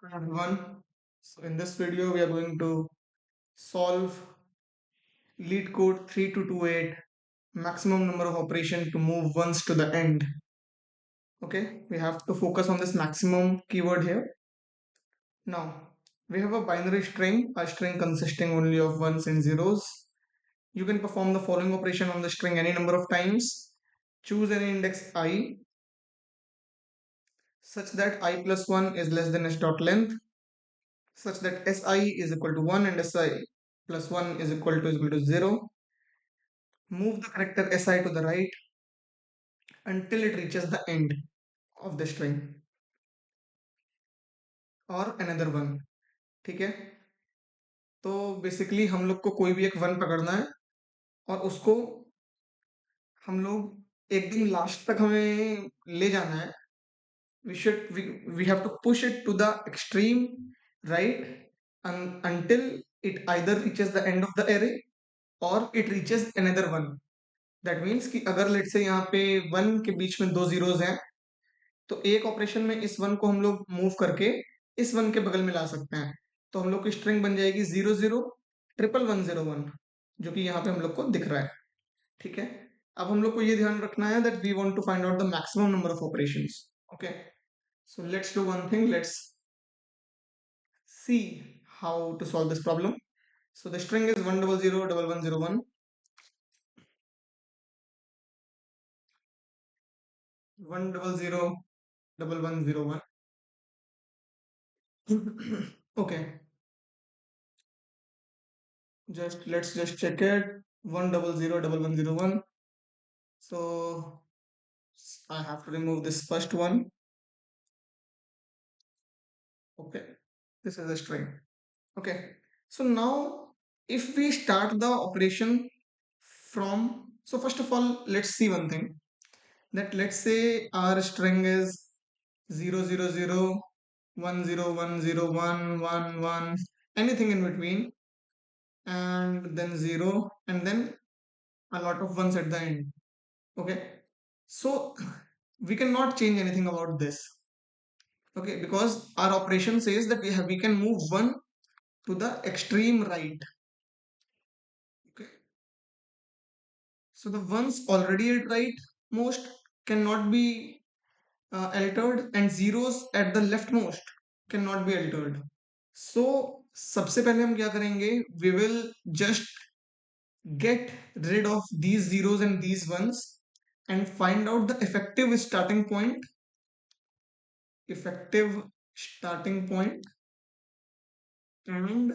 Hi everyone. So in this video we are going to solve LeetCode 3228 maximum number of operation to move ones to the end. Okay, we have to focus on this maximum keyword here. Now we have a binary string, a string consisting only of ones and zeros. You can perform the following operation on the string any number of times. Choose any index I such that I plus 1 is less than s dot length, such that si is equal to 1 and si plus 1 is equal to 0. Move the character si to the right until it reaches the end of the string or another one. ठीक है, तो basically हम लोग को कोई भी एक one पकड़ना है और उसको हम लोग एकदम लास्ट तक हमें ले जाना है. We have to push it to the extreme right until it either reaches the end of the array or it reaches another one. That means कि अगर लेट से यहाँ पे वन के बीच में दो जीरोस हैं तो एक ऑपरेशन में इस वन को हम लोग मूव करके इस वन के बगल में ला सकते हैं. तो हम लोग की स्ट्रिंग बन जाएगी 00 11101 जो कि यहाँ पे हम लोग को दिख रहा है. ठीक है, अब हम लोग को ये ध्यान रखना है that we want to find out the maximum number of operations. Okay, so let's do one thing. Let's see how to solve this problem. So the string is 100 1101 100 1101. Okay, let's just check it. 100 1101. So I have to remove this first one. Okay, this is a string. Okay, so now if we start the operation from, so first of all let's see one thing, that let's say our string is 000 101011 anything in between, and then 0 and then a lot of ones at the end. Okay, so we cannot change anything about this. Okay, because our operation says that we can move one to the extreme right. Okay, so the ones already at right most cannot be altered, and zeros at the leftmost cannot be altered. So सबसे पहले हम क्या करेंगे, we will just get rid of these zeros and these ones and find out the effective starting point and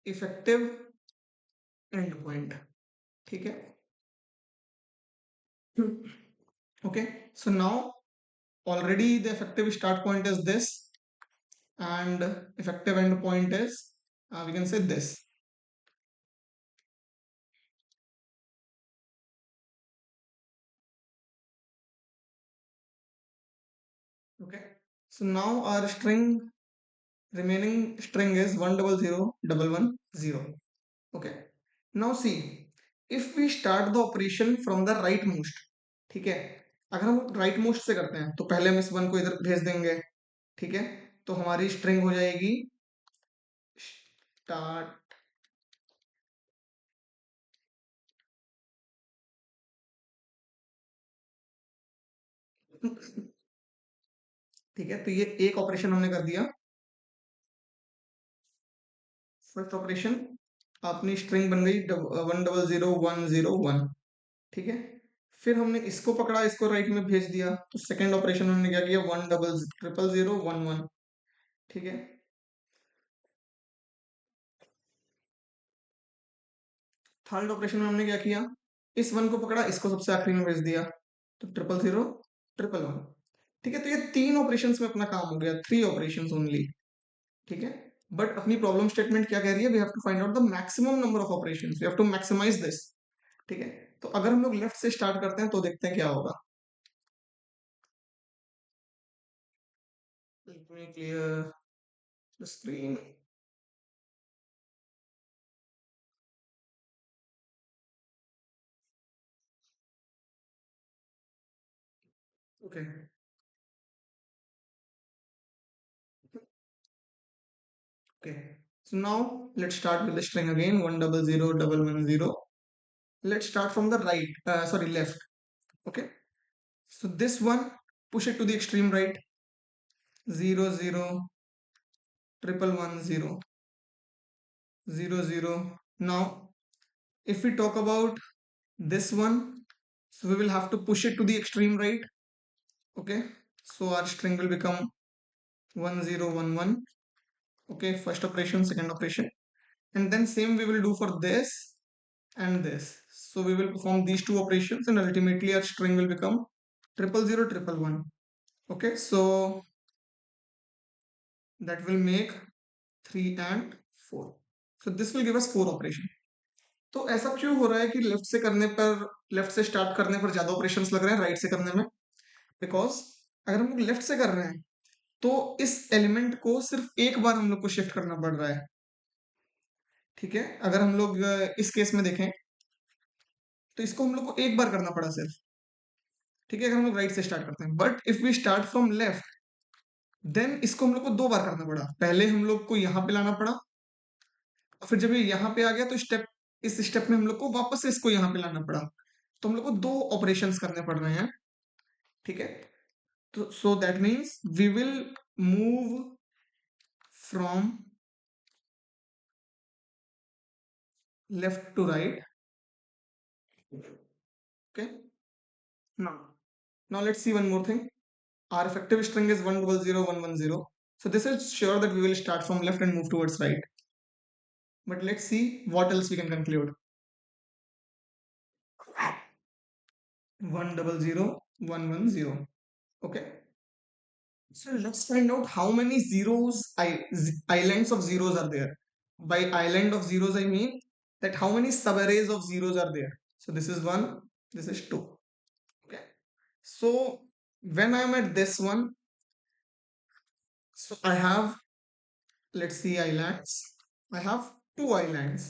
effective end point. ठीक है, okay, so now already the effective start point is this and effective end point is we can say this. Okay, so now our remaining string is 100 1110. Okay, now see, if we start the operation from the right most, ठीक है, अगर हम right most से करते हैं तो पहले हम इस वन को इधर भेज देंगे. ठीक है, तो हमारी स्ट्रिंग हो जाएगी स्टार्ट. ठीक है, तो ये एक ऑपरेशन हमने कर दिया. फर्स्ट ऑपरेशन अपनी स्ट्रिंग बन गई 100101. ठीक है, फिर हमने इसको पकड़ा, इसको राइट में भेज दिया. तो सेकंड ऑपरेशन हमने क्या किया, 100 000 11. ठीक है, थर्ड ऑपरेशन में हमने क्या किया, इस वन को पकड़ा, इसको सबसे आखिरी में भेज दिया. तो 000 11. ठीक है, तो ये तीन ऑपरेशन में अपना काम हो गया, थ्री ऑपरेशन ओनली. ठीक है, बट अपनी प्रॉब्लम स्टेटमेंट क्या कह रही है, we have to find out the maximum number of operation, we have to maximise this. ठीक है, तो अगर हम लोग लेफ्ट से स्टार्ट करते हैं तो देखते हैं क्या होगा. Let me clear the screen. Okay, Okay. So now let's start with the string again. 100 110. Let's start from the right. Sorry, left. Okay. So this one, push it to the extreme right. 0 0 1 1 0 0 0. Now, if we talk about this one, so we will have to push it to the extreme right. Okay. So our string will become 1011. Okay. First operation, second operation. And then same we will do for this and this. So we will perform these two operations and ultimately our string will become 0 0 0 1 1. Okay, so that will make 3 and 4. So this will give us 4 operation. तो ऐसा क्यों हो रहा है कि left से start करने पर ज्यादा ऑपरेशंस लग रहे हैं राइट से करने में? बिकॉज अगर हम लोग लेफ्ट से कर रहे हैं तो इस एलिमेंट को सिर्फ एक बार हम लोग को शिफ्ट करना पड़ रहा है. ठीक है, अगर हम लोग इस केस में देखें तो इसको हम लोग को एक बार करना पड़ा सिर्फ. ठीक है, अगर हम लोग राइट से स्टार्ट करते हैं, but if we start from left then इसको हम लोग को 2 बार करना पड़ा. पहले हम लोग को यहाँ पे लाना पड़ा और फिर जब ये यहाँ पे आ गया तो इस स्टेप में हम लोग को वापस से इसको यहाँ पे लाना पड़ा. तो हम लोग को 2 ऑपरेशंस करने पड़ रहे हैं. ठीक है, तो so that means we will move from left to right. Okay, now now let's see one more thing. Our effective string is 100 1 1 0. So this is sure that we will start from left and move towards right. But let's see what else we can conclude. 100 1 1 0. Okay. So let's find out how many islands of zeros are there. By island of zeros, I mean that how many subarrays of zeros are there. So this is one, this is two. Okay. So when I'm at this one, so I have, let's see, islands. I have two islands.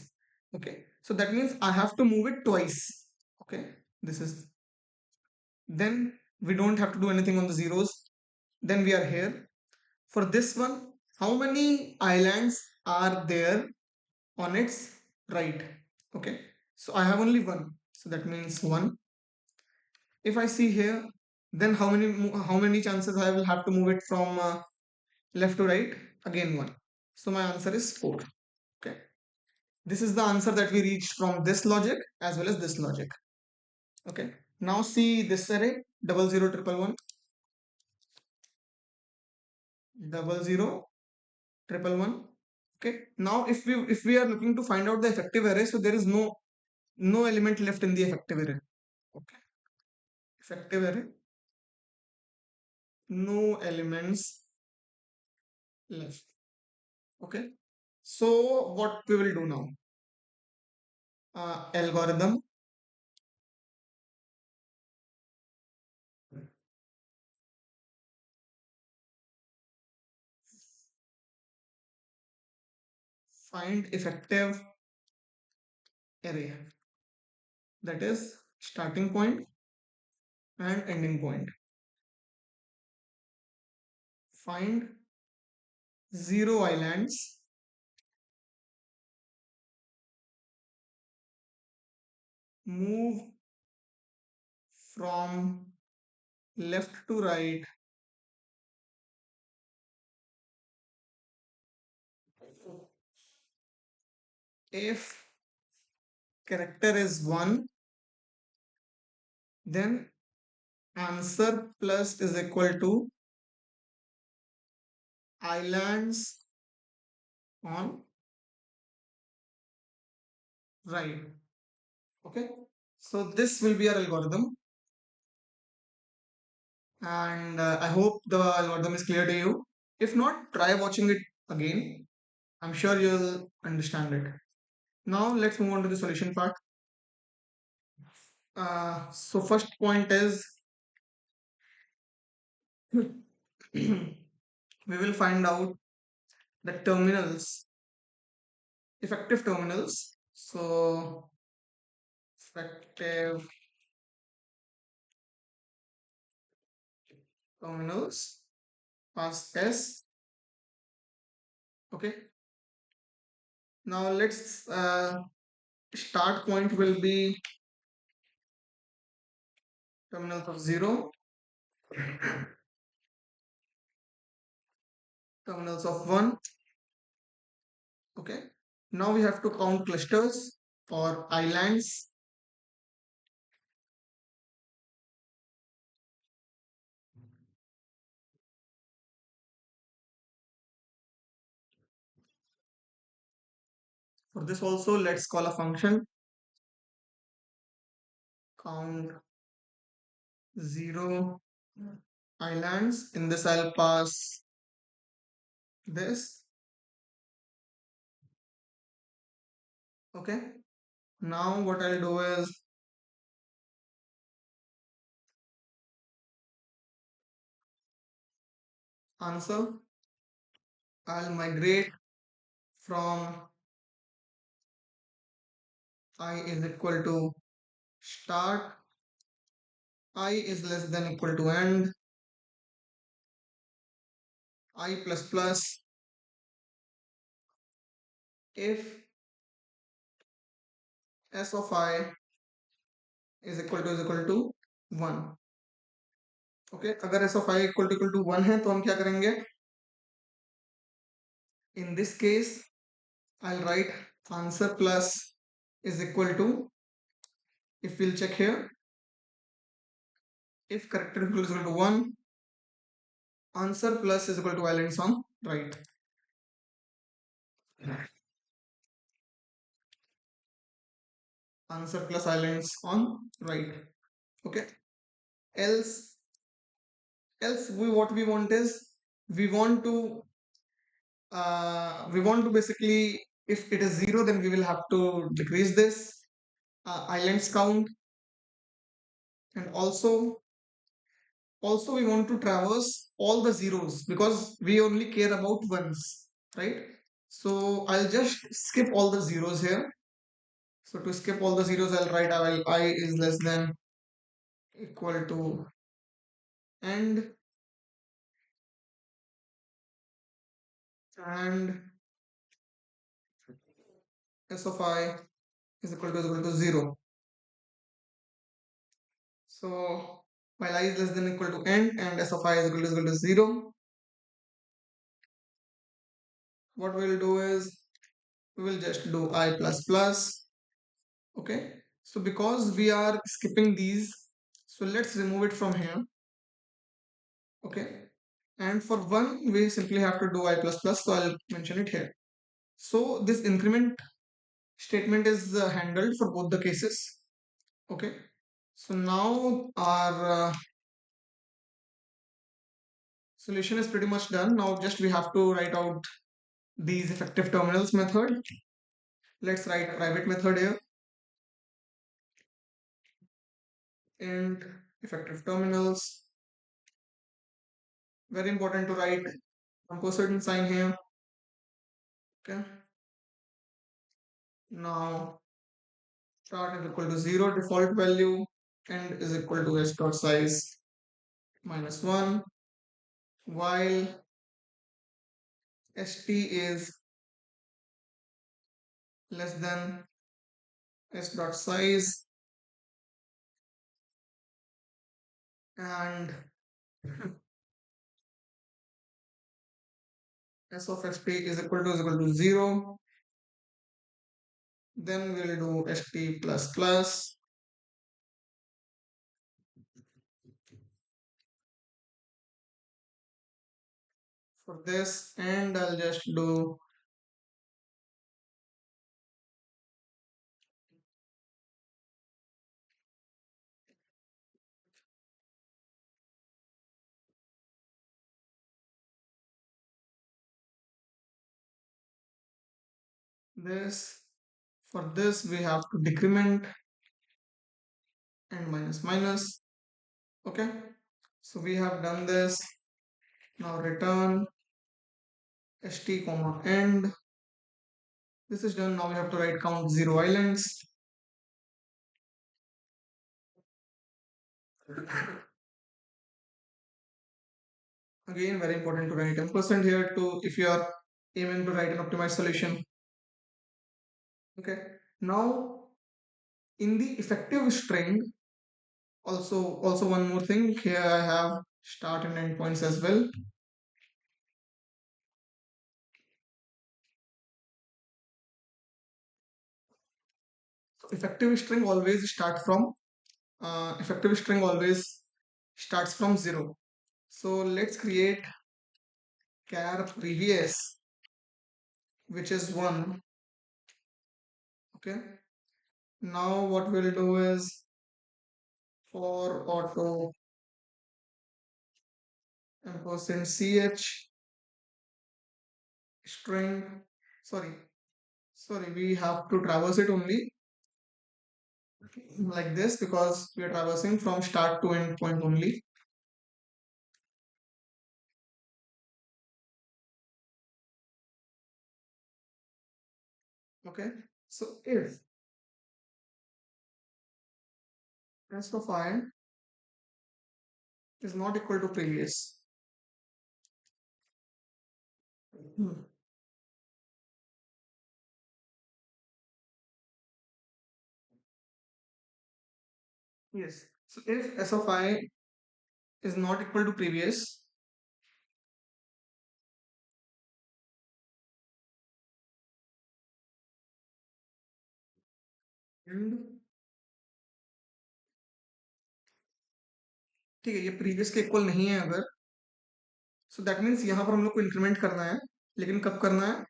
Okay. So that means I have to move it twice. Okay. This is, then we don't have to do anything on the zeros. Then we are here. For this one, how many islands are there on its right? Okay. So I have only one. So that means one. If I see here, then how many chances I will have to move it from left to right? Again one. So my answer is 4. Okay. This is the answer that we reached from this logic as well as this logic. Okay. Now see this array 0 0 1 1 0 0 1 1. Okay. Now if we are looking to find out the effective array, so there is no element left in the effective array. Okay. Effective array, no elements left. Okay. So what we will do now? Algorithm. Find effective array. That is starting point and ending point. Find 0 islands move from left to right if character is 1, then answer plus is equal to islands on right. Okay, so this will be our algorithm, and I hope the algorithm is clear to you. If not, try watching it again. I'm sure you'll understand it. Now let's move on to the solution part. So first point is we will find out the terminals, effective terminals. So effective terminals pass s. Okay. Now let's start point will be terminals of 0, terminals of 1. Okay. Now we have to count clusters or islands. For this also, let's call a function count 0 islands. In this I'll pass this. Okay. Now what I'll do is answer. I'll migrate from I is equal to start, I is less than equal to end, I plus plus if s of I is equal to 1. Okay अगर s of I equal to 1 है तो हम क्या करेंगे in this case I'll write answer plus is equal to, if we'll check here, if character is equal to 1, answer plus is equal to islands on right. Answer plus islands on right. Okay. Else we what we want is we want to basically, if it is 0 then we will have to decrease this islands count, and also we want to traverse all the zeros because we only care about ones, right? So I'll just skip all the zeros here. So to skip all the zeros I'll write I is less than equal to end, and s of I is equal to 0. So while I is less than equal to end and s of I is equal to 0, what we will do is we will just do I plus plus. Okay. So because we are skipping these, so let's remove it from here. Okay. And for 1 we simply have to do I plus plus, so I'll mention it here. So this increment statement is handled for both the cases. Okay. So now our solution is pretty much done. Now just we have to write out these effective terminals method. Let's write private method here, and effective terminals. Very important to write ampersand sign here. Okay. Now start is equal to 0 default value, end is equal to s dot size minus 1, while st is less than s dot size, and s of st is equal to 0. Then we'll do st plus plus. For this, and I'll just do this. For this we have to decrement and minus minus. Okay, so we have done this. Now return st comma end. This is done. Now we have to write count 0 islands. Again, very important to write 10% here to if you are aiming to write an optimized solution. Okay. Now in the effective string, also one more thing here, I have start and end points as well. So effective string always starts from 0. So let's create char previous, which is 1. Okay. Now what we'll do is for auto ampersand ch string. Sorry, sorry, we have to traverse it only like this because we are traversing from start to end point only. Okay. So if s of I is not equal to previous. Hmm. Yes. So if s of I is not equal to previous, and ठीक है, ये previous के equal नहीं है अगर, so that means यहाँ पर हम लोग को increment करना है, लेकिन कब करना है?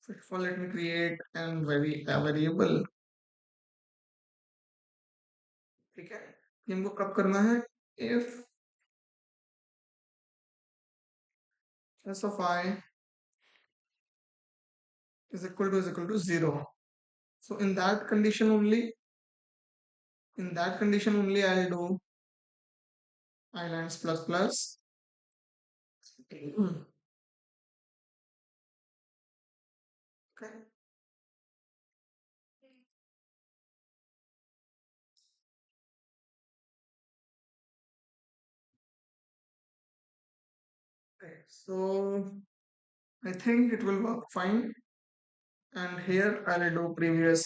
First of all, let me create a variable. ठीक है, ये हमको कब करना है? If s of I is equal to 0. So in that condition only I'll do islands plus plus. Okay. Okay. So I think it will work fine. And here I'll do previous.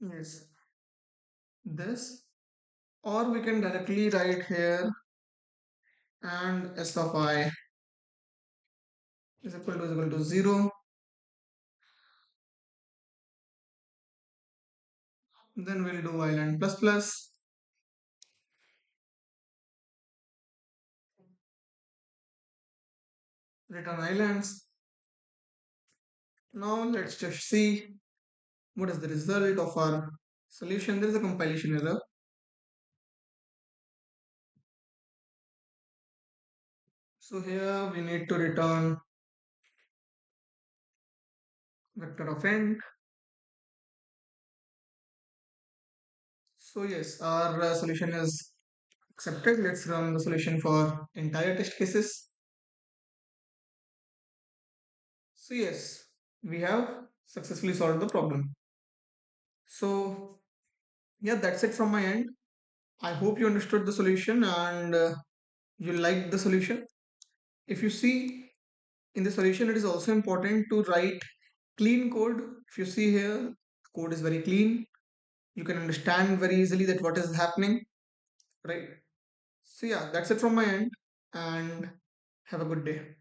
Yes, this, or we can directly write here and s of I is equal to 0. Then we'll do island plus plus, return islands. Now let's just see what is the result of our solution. There is a compilation error. So here we need to return vector of int. So yes, our solution is accepted. Let's run the solution for entire test cases. So yes, we have successfully solved the problem. So yeah, that's it from my end. I hope you understood the solution and you liked the solution. If you see in the solution, it is also important to write clean code. If you see here, code is very clean. You can understand very easily that what is happening, right? So yeah, that's it from my end and have a good day.